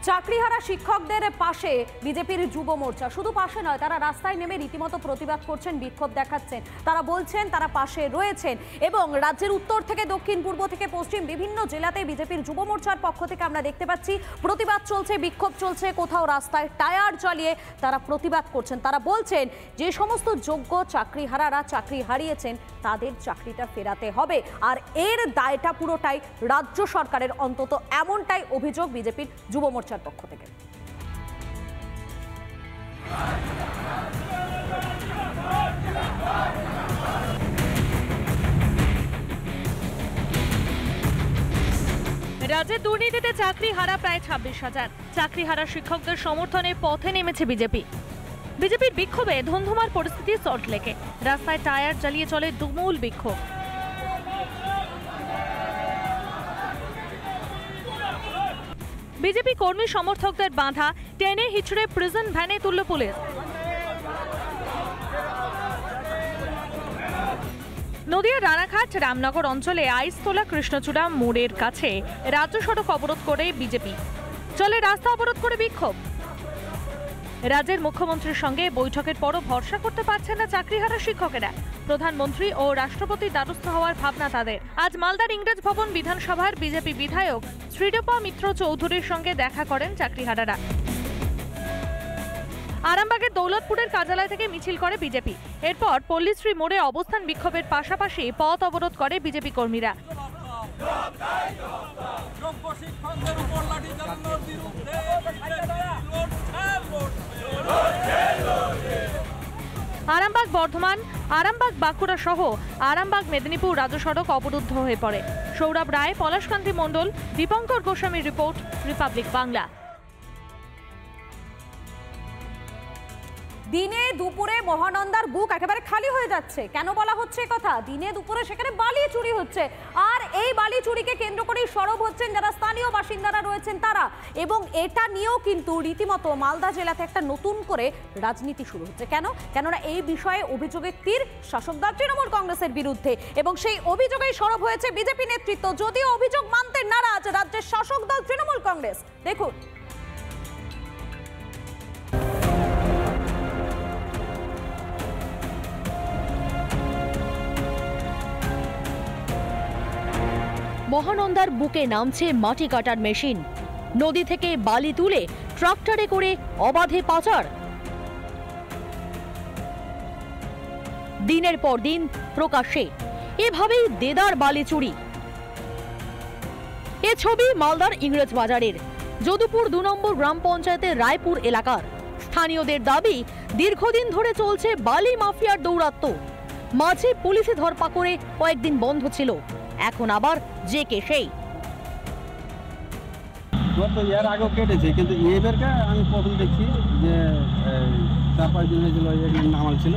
চাকরিহারা শিক্ষকদের পাশে বিজেপির যুব মোর্চা। শুধু পাশে নয়, তারা রাস্তায় নেমে রীতিমতো প্রতিবাদ করছেন, বিক্ষোভ দেখাচ্ছেন। তারা বলছেন তারা পাশে রয়েছেন এবং রাজ্যের উত্তর থেকে দক্ষিণ, পূর্ব থেকে পশ্চিম বিভিন্ন জেলাতে বিজেপির যুব মোর্চার পক্ষ থেকে আমরা দেখতে পাচ্ছি প্রতিবাদ চলছে, বিক্ষোভ চলছে। কোথাও রাস্তায় টায়ার জ্বালিয়ে তারা প্রতিবাদ করছেন। তারা বলছেন যে সমস্ত যোগ্য চাকরিহারারা চাকরি হারিয়েছেন তাদের চাকরিটা ফেরাতে হবে, আর এর দায়টা পুরোটাই রাজ্য সরকারের, অন্তত এমনটাই অভিযোগ বিজেপির যুব মোর্চার পক্ষ থেকে। রাজ্যে দুর্নীতিতে চাকরি হারা প্রায় 26,000। চাকরি হারা শিক্ষকদের সমর্থনে পথে নেমেছে বিজেপি। বিজেপির বিক্ষোভে ধুন্ধুমার পরিস্থিতি সল্টলেকে। রাস্তায় টায়ার জ্বালিয়ে চলে তুমুল বিক্ষোভ। বিজেপি কর্মী সমর্থকদের বাঁধা টেনে হিচড়ে প্রিজন ভ্যানে তুলল পুলিশ। নদিয়ার রানাঘাট রামনগর অঞ্চলে আইসতলা কৃষ্ণচূড়া মোড়ের কাছে রাজ্য সড়ক অবরোধ করে বিজেপি। চলে রাস্তা অবরোধ করে বিক্ষোভ। রাজ্যের মুখ্যমন্ত্রীর সঙ্গে বৈঠকের পরও ভরসা করতে পারছেন না চাকরিহারা শিক্ষকেরা। প্রধানমন্ত্রী ও রাষ্ট্রপতির দ্বারস্থ হওয়ার ভাবনা তাদের। আজ মালদার ইংরেজ ভবন বিধানসভার বিজেপি বিধায়ক শ্রীডপা মিত্র চৌধুরীর সঙ্গে দেখা করেন চাকরিহারারা। আরামবাগের দৌলতপুরের কার্যালয় থেকে মিছিল করে বিজেপি। এরপর পল্লীশ্রী মোড়ে অবস্থান বিক্ষোভের পাশাপাশি পথ অবরোধ করে বিজেপি কর্মীরা। আরামবাগ বর্ধমান, আরামবাগ বাঁকুড়া সহ আরামবাগ মেদিনীপুর রাজ্য সড়ক অবরুদ্ধ হয়ে পড়ে। সৌরভ রায়, পলাশকান্তি মণ্ডল, দীপঙ্কর গোস্বামীর রিপোর্ট, রিপাবলিক বাংলা। দিনে দুপুরে মহানন্দার বুক একেবারে খালি হয়ে যাচ্ছে। কেন বলা হচ্ছে কথা? দিনে দুপুরে সেখানে বালি চুরি হচ্ছে, আর এই বালি চুরিকে কেন্দ্র করেই সরব হচ্ছেন যারা স্থানীয় বাসিন্দারা রয়েছেন তারা। এবং এটা নিয়েও কিন্তু রীতিমতো মালদা জেলাতে একটা নতুন করে রাজনীতি শুরু হচ্ছে। কেননা এই বিষয়ে অভিযোগের তীর শাসক দল তৃণমূল কংগ্রেসের বিরুদ্ধে, এবং সেই অভিযোগেই সরব হয়েছে বিজেপি নেতৃত্ব। যদিও অভিযোগ মানতে নারাজ রাজ্যের শাসক দল তৃণমূল কংগ্রেস। দেখুন, মহানন্দার বুকে নামছে মাটি কাটার মেশিন। নদী থেকে বালি তুলে ট্রাক্টরে করে অবাধে পাচার। দিনের পর দিন প্রকাশ্যে এভাবেই দেদার বালি চুরি। এ ছবি মালদার ইংরেজ বাজারের যদুপুর 2 নম্বর গ্রাম পঞ্চায়েতের রায়পুর এলাকার। স্থানীয়দের দাবি, দীর্ঘদিন ধরে চলছে বালি মাফিয়ার দৌরাত্ম্য। মাঝে পুলিশে ধরপাকড়ে কয়েকদিন বন্ধ ছিল, এখন আবার যে কে সেই। এর আগেও কেটেছে, কিন্তু এবারকে আমি প্রথম দেখছি যে 4-5 দিন হয়েছিল নামাল ছিল,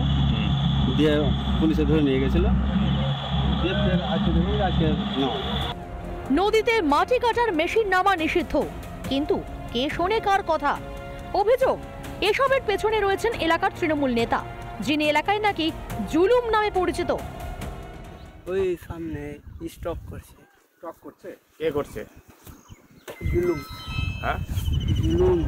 দিয়ে পুলিশে ধরে নিয়ে গেছিল। নদীতে মাটি কাটার মেশিন নামা নিষিদ্ধ, কিন্তু কে শোনে কার কথা? অভিযোগ, এসবের পেছনে রয়েছেন এলাকার তৃণমূল নেতা, যিনি এলাকায় নাকি জুলুম নামে পরিচিত। ওই সামনে স্টক করছে। স্টক করছে? কে করছে? জুলুম। হ্যাঁ, জুলুম।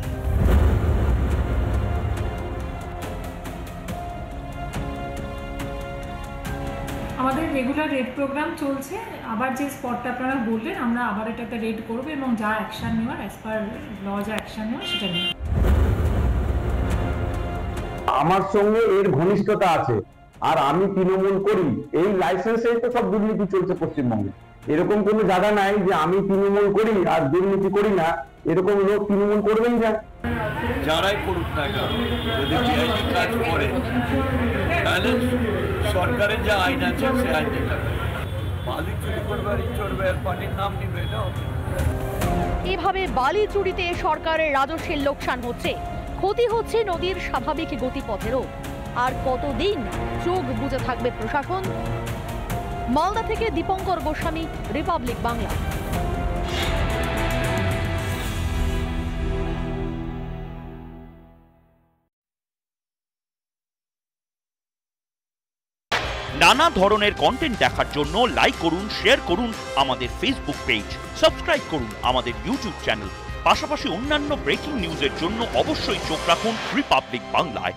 আমাদের রেগুলার রেড প্রোগ্রাম চলছে। আবার যে স্পটটা আপনারা বললেন, আমরা আবার এটাতে রেড করবো এবং যা অ্যাকশন নেওয়ার অ্যাজ পার ল যা অ্যাকশন নেওয়ার সেটা নেব। আমার সঙ্গে এর ঘনিষ্ঠতা আছে, আর আমি তৃণমূল করি, এই লাইসেন্সেই তো সব দুর্নীতি চলছে পশ্চিমবঙ্গে। এরকম কোনো জায়গা নাই যে আমি তৃণমূল করি আর দুর্নীতি করি না, এরকম লোক তৃণমূল করবেই না। যারাই করুক না কেন, যদি ডিআইজি কাজ করে তাহলে সরকারের যে আইন আছে সে আইনে বালি চুরি করবে, চড়বে, পানির নাম নিবে না। এভাবে বালি চুরিতে সরকারের রাজস্বের লোকসান হচ্ছে, ক্ষতি হচ্ছে নদীর স্বাভাবিক গতিপথেরও। আর কতদিন চোখ বুজে থাকবে প্রশাসন? মালদা থেকে দীপঙ্কর গোস্বামী, রিপাবলিক বাংলা। নানা ধরনের কন্টেন্ট দেখার জন্য লাইক করুন, শেয়ার করুন আমাদের ফেসবুক পেজ, সাবস্ক্রাইব করুন আমাদের ইউটিউব চ্যানেল। পাশাপাশি অন্যান্য ব্রেকিং নিউজের জন্য অবশ্যই চোখ রাখুন রিপাবলিক বাংলায়।